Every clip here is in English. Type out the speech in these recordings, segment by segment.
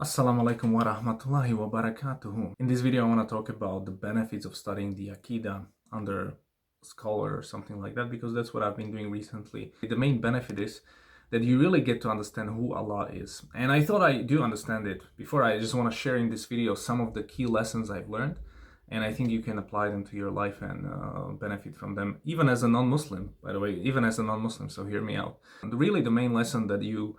Assalamu alaikum wa rahmatullahi wa barakatuhu. In this video, I want to talk about the benefits of studying the Aqidah under a scholar or something like that, because that's what I've been doing recently. The main benefit is that you really get to understand who Allah is. And I thought I do understand it. Before, I just want to share in this video some of the key lessons I've learned. And I think you can apply them to your life and benefit from them, even as a non-Muslim, by the way, even as a non-Muslim, so hear me out. And really, the main lesson that you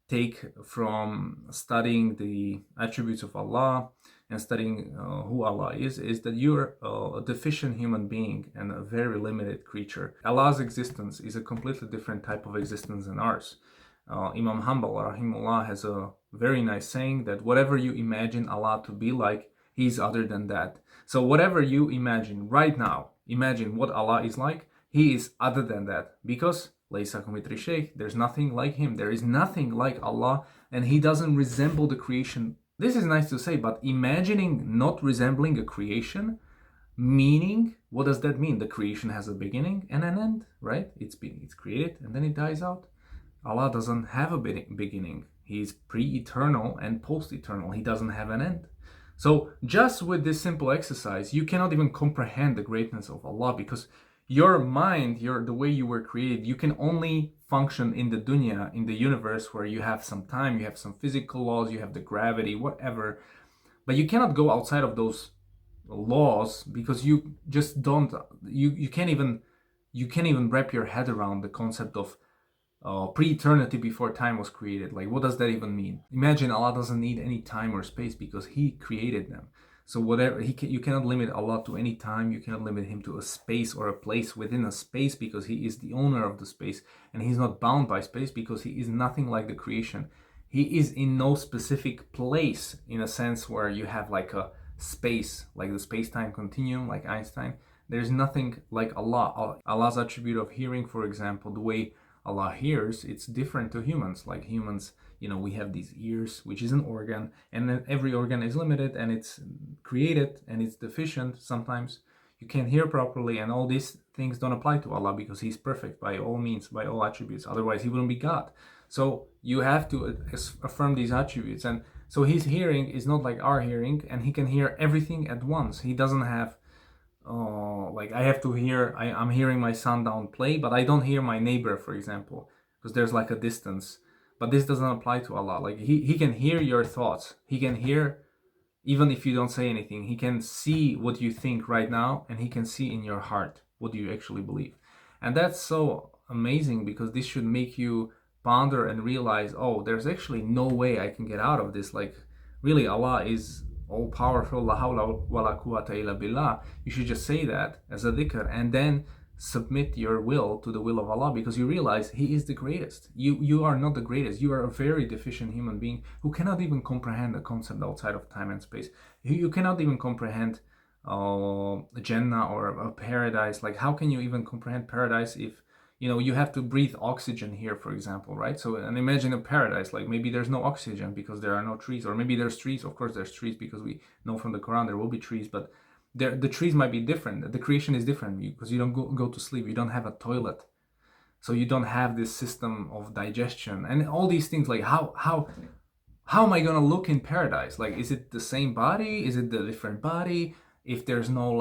take from studying the attributes of Allah and studying who Allah is that you're a deficient human being and a very limited creature. Allah's existence is a completely different type of existence than ours. Imam Hanbal rahimullah has a very nice saying that whatever you imagine Allah to be like, He's other than that. So whatever you imagine right now, imagine what Allah is like, He is other than that, because there's nothing like Him. There is nothing like Allah, and He doesn't resemble the creation. This is nice to say, but imagining not resembling a creation, meaning, what does that mean? The creation has a beginning and an end, right? It's created and then it dies out. Allah doesn't have a beginning. He is pre-eternal and post-eternal. He doesn't have an end. So just with this simple exercise, you cannot even comprehend the greatness of Allah, because your mind, the way you were created, you can only function in the dunya, in the universe, where you have some time, you have some physical laws, you have the gravity, whatever. But you cannot go outside of those laws, because you just don't, you can't even wrap your head around the concept of pre-eternity before time was created. Like, what does that even mean? Imagine Allah doesn't need any time or space because He created them. So whatever you cannot limit Allah to any time. You cannot limit Him to a space or a place within a space, because He is the owner of the space, and He's not bound by space because He is nothing like the creation. He is in no specific place, in a sense where you have like a space, like the space-time continuum, like Einstein. There's nothing like Allah. Allah's attribute of hearing, for example, the way Allah hears, it's different to humans. Like humans, we have these ears, which is an organ, and then every organ is limited and it's created and it's deficient. Sometimes you can't hear properly, and all these things don't apply to Allah because He's perfect by all means, by all attributes. Otherwise, He wouldn't be God. So you have to affirm these attributes. And so His hearing is not like our hearing, and He can hear everything at once. He doesn't have like I have to hear, I'm hearing my son down play, but I don't hear my neighbor, for example, because there's like a distance. But this doesn't apply to Allah. Like he can hear your thoughts. He can hear even if you don't say anything. He can see what you think right now, and He can see in your heart what do you actually believe. And that's so amazing, because this should make you ponder and realize, oh, there's actually no way I can get out of this. Like, really, Allah is all powerful, la hawla wa la quwwata illa billah. You should just say that as a dhikr, and then submit your will to the will of Allah, because you realize He is the greatest. You are not the greatest. You are a very deficient human being who cannot even comprehend a concept outside of time and space. You cannot even comprehend Jannah or a paradise. Like, how can you even comprehend paradise if you have to breathe oxygen here, for example, right? So, and imagine a paradise, like maybe there's no oxygen because there are no trees, or maybe there's trees. Of course there's trees, because we know from the Quran there will be trees, but the trees might be different. The creation is different because you don't go to sleep. You don't have a toilet. So you don't have this system of digestion and all these things. Like, how am I going to look in paradise? Like, is it the same body? Is it the different body? If there's no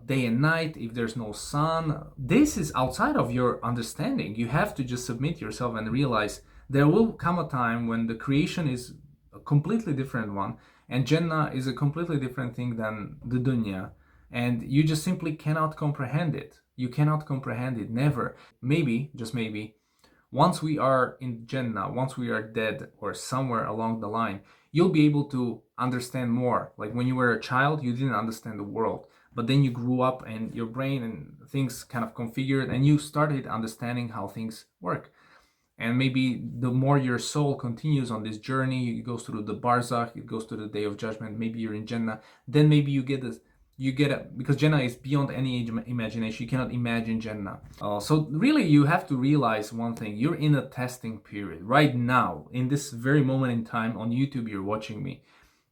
day and night, if there's no sun, this is outside of your understanding. You have to just submit yourself and realize there will come a time when the creation is a completely different one, and Jannah is a completely different thing than the dunya, and you just simply cannot comprehend it. You cannot comprehend it, never. Maybe, just maybe, once we are in Jannah, once we are dead or somewhere along the line, you'll be able to understand more. Like when you were a child, you didn't understand the world, but then you grew up and your brain and things kind of configured, and you started understanding how things work. And maybe the more your soul continues on this journey, it goes through the barzakh, it goes to the day of judgment, maybe you're in Jannah, then maybe you get because Jannah is beyond any imagination. You cannot imagine Jannah. So really, you have to realize one thing. You're in a testing period right now, in this very moment in time. On YouTube, you're watching me.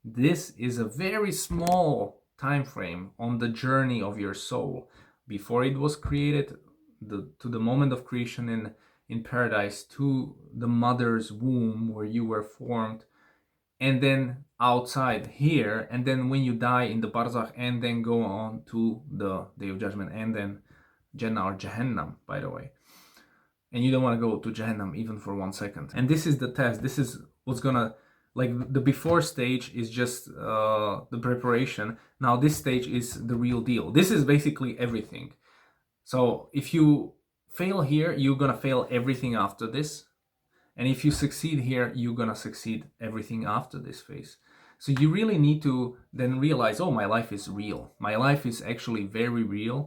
This is a very small time frame on the journey of your soul, before it was created, to the moment of creation in paradise, to the mother's womb where you were formed, and then outside here, and then when you die in the barzakh, and then go on to the day of judgment, and then Jannah or Jahannam, by the way. And you don't want to go to Jahannam even for 1 second. And this is the test. This is what's gonna, like, the before stage is just the preparation. Now this stage is the real deal. This is basically everything. So if you fail here, you're gonna fail everything after this. And if you succeed here, you're gonna succeed everything after this phase. So you really need to then realize, oh, my life is real. My life is actually very real.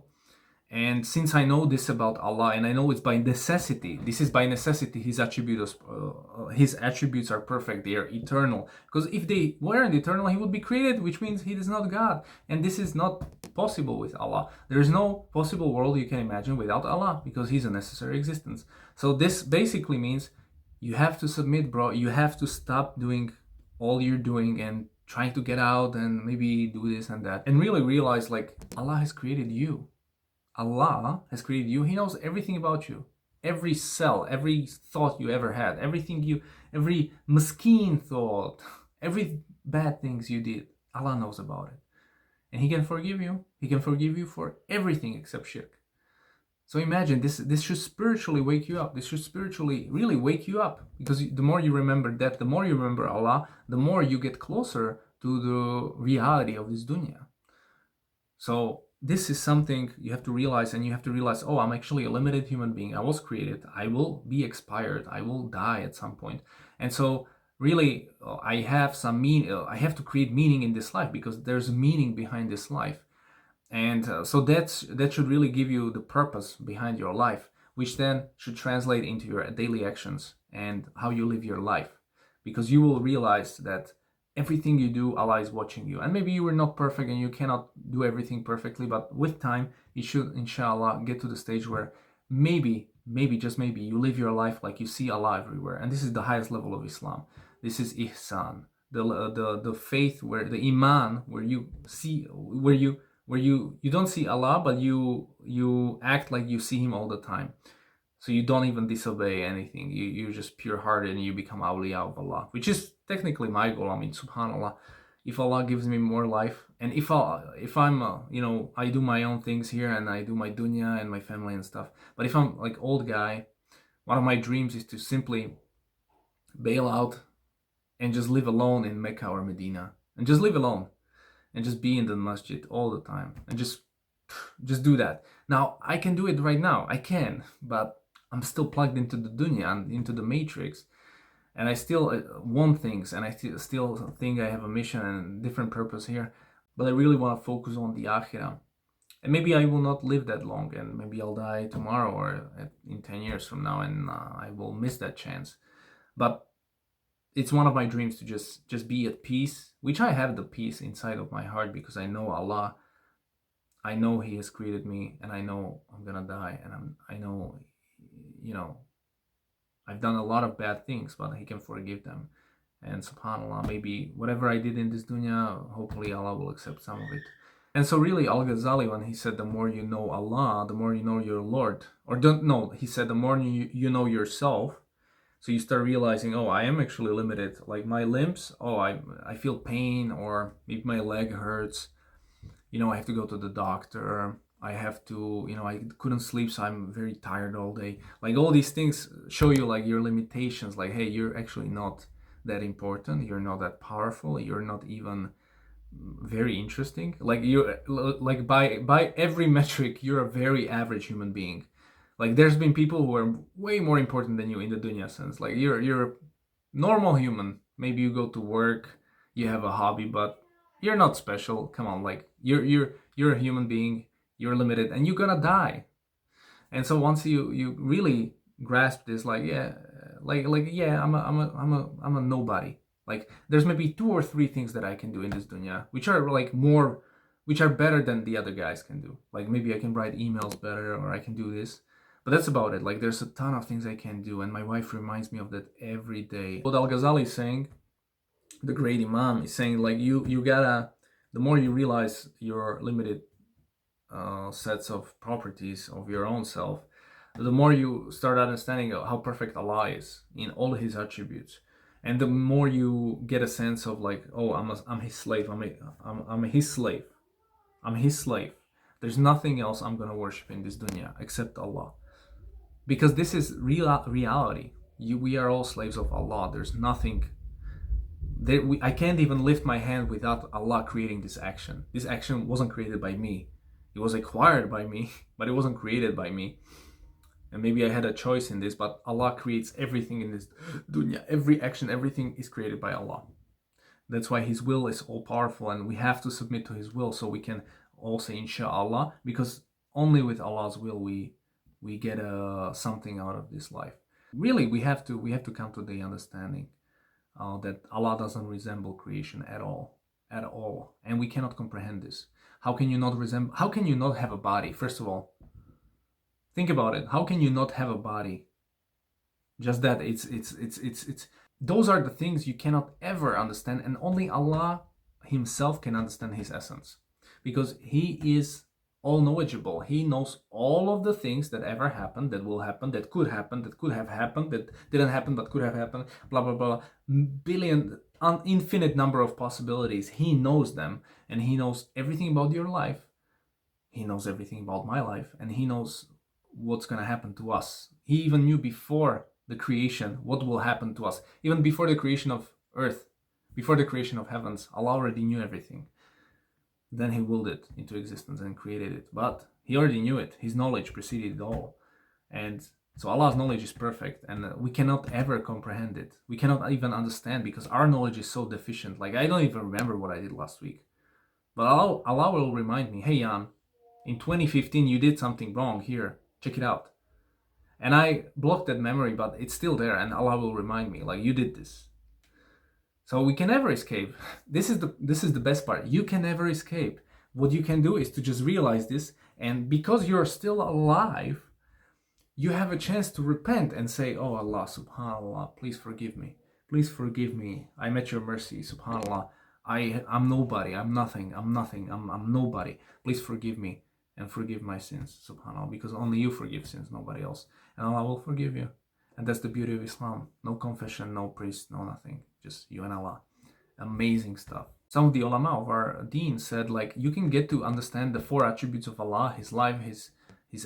And since I know this about Allah, and I know it's by necessity, this is by necessity, His attributes are perfect, they are eternal. Because if they weren't eternal, He would be created, which means He is not God. And this is not possible with Allah. There is no possible world you can imagine without Allah, because He's a necessary existence. So this basically means you have to submit, bro. You have to stop doing all you're doing and trying to get out and maybe do this and that. And really realize, like, Allah has created you. Allah has created you. He knows everything about you. Every cell, every thought you ever had, every maskeen thought, every bad things you did, Allah knows about it. And He can forgive you. He can forgive you for everything except shirk. So imagine, this should spiritually wake you up. This should spiritually really wake you up. Because the more you remember that, the more you remember Allah, the more you get closer to the reality of this dunya. So this is something you have to realize, and you have to realize, oh, I'm actually a limited human being. I was created. I will be expired. I will die at some point. And so really, I have some meaning. I have to create meaning in this life, because there's meaning behind this life. And so that should really give you the purpose behind your life, which then should translate into your daily actions and how you live your life. Because you will realize that everything you do, Allah is watching you. And maybe you were not perfect and you cannot do everything perfectly, but with time, you should, inshallah, get to the stage where maybe, just maybe, you live your life like you see Allah everywhere. And this is the highest level of Islam. This is ihsan, the faith, where the iman, where you see, where you don't see Allah, but you act like you see Him all the time. So you don't even disobey anything. You're just pure-hearted and you become awliya of Allah, which is technically my goal. I mean, subhanAllah, if Allah gives me more life, and if I'm I do my own things here and I do my dunya and my family and stuff. But if I'm like old guy, one of my dreams is to simply bail out and just live alone in Mecca or Medina, and just live alone and just be in the masjid all the time and just do that. Now, I can do it right now. I can, but I'm still plugged into the dunya and into the matrix, and I still want things, and I still think I have a mission and different purpose here, but I really want to focus on the akhirah. And maybe I will not live that long, and maybe I'll die tomorrow or in 10 years from now, and I will miss that chance. But it's one of my dreams to just be at peace, which I have the peace inside of my heart, because I know Allah. I know He has created me, and I know I'm gonna die, and I know, I've done a lot of bad things, but He can forgive them. And subhanAllah, maybe whatever I did in this dunya, hopefully Allah will accept some of it. And so really, Al-Ghazali, when he said the more you know Allah, the more you know your Lord, or don't know, he said the more you know yourself, so you start realizing, oh, I am actually limited. Like my limbs, oh, I feel pain, or maybe my leg hurts. I have to go to the doctor. I have to, I couldn't sleep, so I'm very tired all day. Like all these things show you like your limitations. Like, hey, you're actually not that important. You're not that powerful. You're not even very interesting. Like like by every metric, you're a very average human being. Like there's been people who are way more important than you in the dunya sense. Like you're a normal human. Maybe you go to work, you have a hobby, but you're not special. Come on, like you're a human being. You're limited, and you're gonna die. And so once you really grasp this, like yeah, I'm a nobody. Like there's maybe 2 or 3 things that I can do in this dunya, which are like which are better than the other guys can do. Like maybe I can write emails better, or I can do this. But that's about it. Like there's a ton of things I can do, and my wife reminds me of that every day. What Al-Ghazali is saying, the great Imam, is saying like you gotta, the more you realize your limited sets of properties of your own self, the more you start understanding how perfect Allah is in all His attributes. And the more you get a sense of like, oh, I'm his slave, I'm his slave, I'm his slave. There's nothing else I'm gonna worship in this dunya except Allah, because this is reality. We are all slaves of Allah. There's nothing. I can't even lift my hand without Allah creating this action. This action wasn't created by me. It was acquired by me, but it wasn't created by me. And maybe I had a choice in this, but Allah creates everything in this dunya. Every action, everything is created by Allah. That's why His will is all powerful, and we have to submit to His will so we can all say inshallah, because only with Allah's will we get something out of this life. Really, we have to come to the understanding that Allah doesn't resemble creation at all, and we cannot comprehend this. How can you not have a body? First of all, think about it. How can you not have a body? Just that it's those are the things you cannot ever understand, and only Allah Himself can understand His essence, because He is all knowledgeable. He knows all of the things that ever happened, that will happen, that could have happened, that didn't happen but could have happened, blah blah blah, infinite number of possibilities. He knows them, and He knows everything about your life. He knows everything about my life, and He knows what's going to happen to us. He even knew before the creation what will happen to us. Even before the creation of earth, before the creation of heavens, Allah already knew everything. Then He willed it into existence and created it. But He already knew it. His knowledge preceded it all. And so Allah's knowledge is perfect, and we cannot ever comprehend it. We cannot even understand, because our knowledge is so deficient. Like, I don't even remember what I did last week. But Allah will remind me, hey Jan, in 2015 you did something wrong here. Check it out. And I blocked that memory, but it's still there, and Allah will remind me, like, you did this. So we can never escape. This is the best part. You can never escape. What you can do is to just realize this, and because you're still alive, you have a chance to repent and say, oh Allah, subhanallah, please forgive me. Please forgive me. I'm at your mercy, subhanallah. I'm nobody. I'm nothing. I'm nobody. Please forgive me and forgive my sins, subhanallah, because only you forgive sins, nobody else. And Allah will forgive you. And that's the beauty of Islam. No confession, no priest, no nothing. Just you and Allah. Amazing stuff. Some of the ulama of our deen said, like, you can get to understand the 4 attributes of Allah, His life, His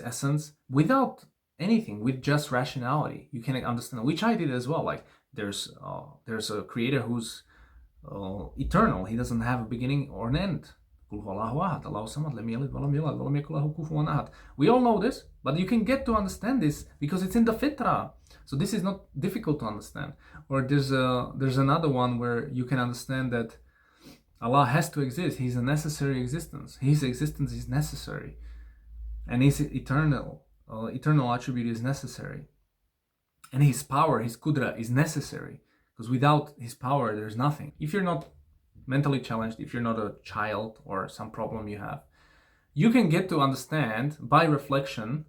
essence, without anything, with just rationality. You can understand, which I did as well. Like, there's a creator who's eternal. He doesn't have a beginning or an end. We all know this, but you can get to understand this because it's in the fitrah. So this is not difficult to understand. Or there's another one where you can understand that Allah has to exist. He's a necessary existence. His existence is necessary, and His eternal attribute is necessary, and His power, His qudra, is necessary, because without His power there's nothing. If you're not mentally challenged, if you're not a child or some problem you have, you can get to understand by reflection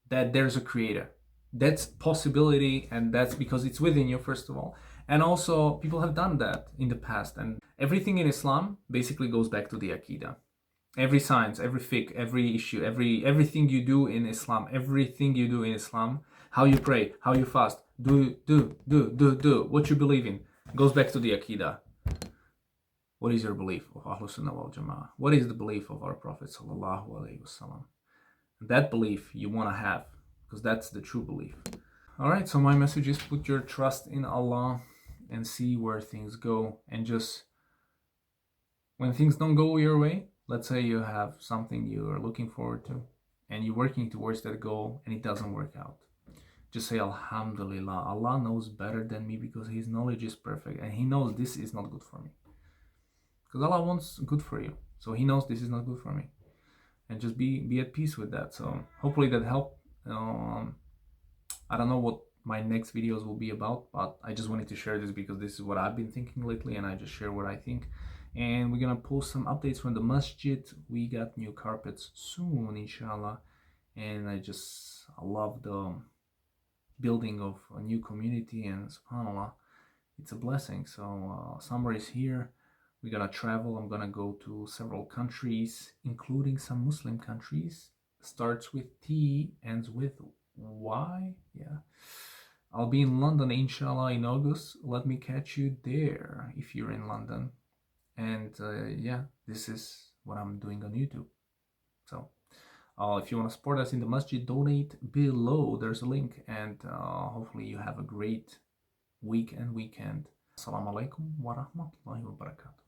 that there's a creator. That's possibility, and that's because it's within you, first of all. And also, people have done that in the past, and everything in Islam basically goes back to the Aqidah. Every science, every fiqh, every issue, everything you do in Islam, how you pray, how you fast, do, what you believe in, goes back to the Aqidah. What is your belief of Ahlus Sunnah wal Jama'ah? What is the belief of our Prophet Sallallahu Alaihi Wasallam? That belief you want to have, because that's the true belief. Alright, so my message is put your trust in Allah and see where things go. And just, when things don't go your way, let's say you have something you are looking forward to and you're working towards that goal and it doesn't work out, just say Alhamdulillah. Allah knows better than me, because His knowledge is perfect, and He knows this is not good for me. Because Allah wants good for you, so He knows this is not good for me, and just be at peace with that. So hopefully that helped. I don't know what my next videos will be about, but I just wanted to share this because this is what I've been thinking lately, and I just share what I think. And we're gonna post some updates from the masjid. We got new carpets soon, inshallah, and I love the building of a new community, and subhanallah, it's a blessing. So summer is here. We're gonna travel. I'm gonna go to several countries, including some Muslim countries. Starts with T, ends with Y. Yeah. I'll be in London, inshallah, in August. Let me catch you there if you're in London. And yeah, this is what I'm doing on YouTube. So if you want to support us in the masjid, donate below. There's a link. And hopefully you have a great week and weekend. Assalamu alaikum wa rahmatullahi wa barakatuh.